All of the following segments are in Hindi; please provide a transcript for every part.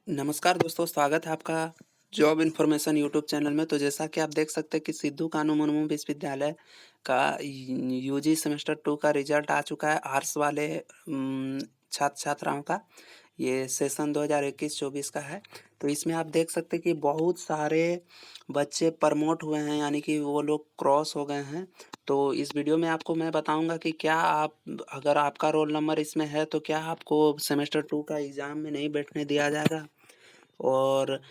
नमस्कार दोस्तों, स्वागत है आपका जॉब इन्फॉर्मेशन यूट्यूब चैनल में। तो जैसा कि आप देख सकते हैं कि सिद्धू कानू मुर्मू विश्वविद्यालय का यूजी सेमेस्टर 2 का रिजल्ट आ चुका है आर्ट्स वाले छात्र-छात्राओं का। ये सेशन 2021-24 का है। तो इसमें आप देख सकते हैं कि बहुत सारे बच्चे प्रमोट हुए हैं, यानी कि वो लोग क्रॉस हो गए हैं। तो इस वीडियो में आपको मैं बताऊँगा कि क्या आप अगर आपका रोल नंबर इसमें है तो क्या आपको सेमेस्टर 2 का एग्ज़ाम में नहीं बैठने दिया जाएगा? और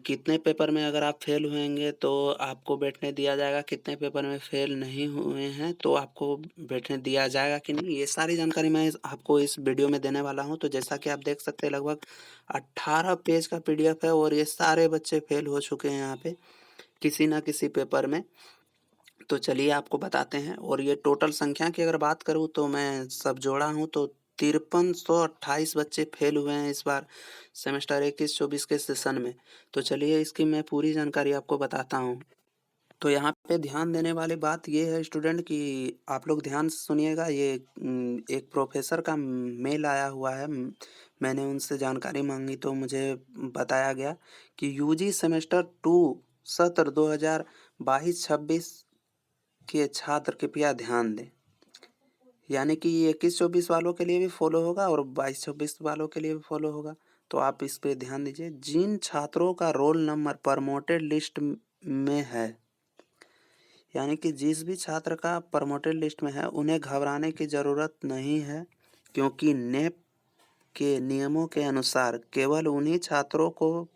कितने पेपर में अगर आप फेल हुएँगे तो आपको बैठने दिया जाएगा, कितने पेपर में फेल नहीं हुए हैं तो आपको बैठने दिया जाएगा कि नहीं, ये सारी जानकारी मैं आपको इस वीडियो में देने वाला हूँ। तो जैसा कि आप देख सकते हैं लगभग 18 पेज का पीडीएफ है और ये सारे बच्चे फेल हो चुके हैं यहाँ पे, किसी न किसी पेपर में। तो चलिए आपको बताते हैं। और ये टोटल संख्या की अगर बात करूँ तो मैं सब जोड़ा हूँ तो 5328 बच्चे फेल हुए हैं इस बार सेमेस्टर 21-24 के सेशन में। तो चलिए इसकी मैं पूरी जानकारी आपको बताता हूँ। तो यहाँ पे ध्यान देने वाली बात ये है स्टूडेंट कि आप लोग ध्यान से सुनिएगा। ये एक प्रोफ़ेसर का मेल आया हुआ है। मैंने उनसे जानकारी माँगी तो मुझे बताया गया कि यूजी सेमेस्टर 2 सत्र 2022-26 के छात्र कृपया ध्यान दें। यानी कि ये 21-24 वालों के लिए भी फॉलो होगा और 22-26 वालों के लिए भी फॉलो होगा। तो आप इस पे ध्यान दीजिए। जिन छात्रों का रोल नंबर प्रमोटेड लिस्ट में है, यानी कि जिस भी छात्र का प्रमोटेड लिस्ट में है, उन्हें घबराने की ज़रूरत नहीं है, क्योंकि नेप के नियमों के अनुसार केवल उन्हीं छात्रों को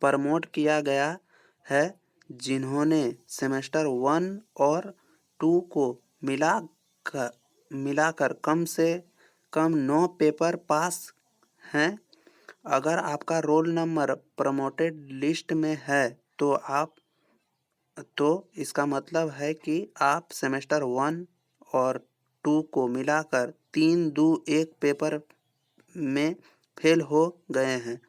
प्रमोट किया गया है जिन्होंने सेमेस्टर 1 और 2 को मिलाकर कम से कम 9 पेपर पास हैं। अगर आपका रोल नंबर प्रमोटेड लिस्ट में है तो इसका मतलब है कि आप सेमेस्टर 1 और 2 को मिलाकर 3-2-1 पेपर में फेल हो गए हैं।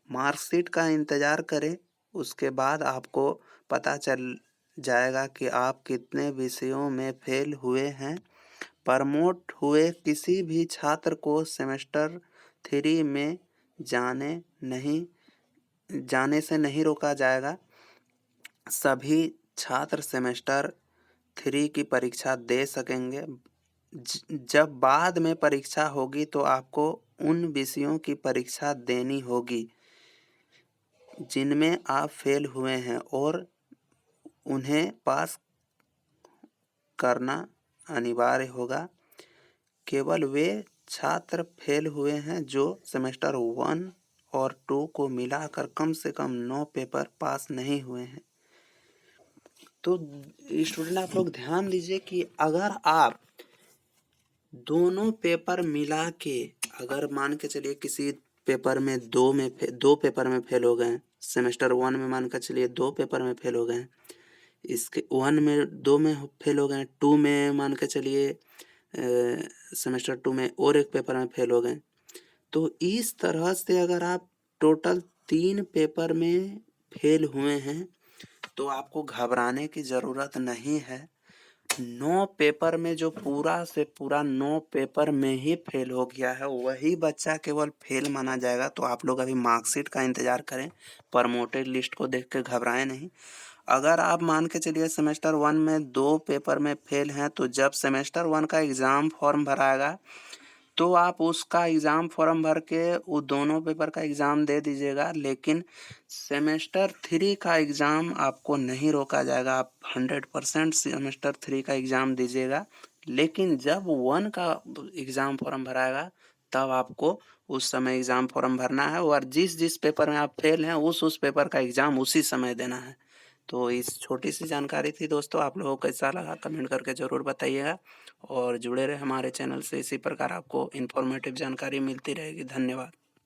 मार्कशीट का इंतज़ार करें, उसके बाद आपको पता चल जाएगा कि आप कितने विषयों में फेल हुए हैं। प्रमोट हुए किसी भी छात्र को सेमेस्टर 3 में जाने से नहीं रोका जाएगा। सभी छात्र सेमेस्टर 3 की परीक्षा दे सकेंगे। जब बाद में परीक्षा होगी तो आपको उन विषयों की परीक्षा देनी होगी जिनमें आप फेल हुए हैं और उन्हें पास करना अनिवार्य होगा। केवल वे छात्र फेल हुए हैं जो सेमेस्टर 1 और 2 को मिलाकर कम से कम 9 पेपर पास नहीं हुए हैं। तो स्टूडेंट आप लोग ध्यान दीजिए कि अगर आप दोनों पेपर मिला के, अगर मान के चलिए किसी पेपर में 2 पेपर में फेल हो गए, सेमेस्टर 1 में मान के चलिए 2 पेपर में फेल हो गए, इसके 1 में 2 में फेल हो गए, 2 में मान के चलिए सेमेस्टर 2 में और एक पेपर में फेल हो गए। तो इस तरह से अगर आप टोटल 3 पेपर में फेल हुए हैं तो आपको घबराने की ज़रूरत नहीं है। 9 पेपर में जो पूरा से पूरा 9 पेपर में ही फेल हो गया है, वही बच्चा केवल फेल माना जाएगा। तो आप लोग अभी मार्कशीट का इंतज़ार करें, प्रमोटेड लिस्ट को देख के घबराएं नहीं। अगर आप मान के चलिए सेमेस्टर 1 में 2 पेपर में फेल हैं, तो जब सेमेस्टर 1 का एग्ज़ाम फॉर्म भराएगा तो आप उसका एग्ज़ाम फॉर्म भर के वो दोनों पेपर का एग्ज़ाम दे दीजिएगा। लेकिन सेमेस्टर 3 का एग्ज़ाम आपको नहीं रोका जाएगा। आप 100% सेमेस्टर 3 का एग्ज़ाम दीजिएगा। लेकिन जब 1 का एग्ज़ाम फॉर्म भराएगा तब आपको उस समय एग्ज़ाम फॉर्म भरना है और जिस पेपर में आप फेल हैं उस पेपर का एग्ज़ाम उसी समय देना है। तो इस छोटी सी जानकारी थी दोस्तों, आप लोगों को कैसा लगा कमेंट करके ज़रूर बताइएगा और जुड़े रहे हमारे चैनल से। इसी प्रकार आपको इन्फॉर्मेटिव जानकारी मिलती रहेगी। धन्यवाद।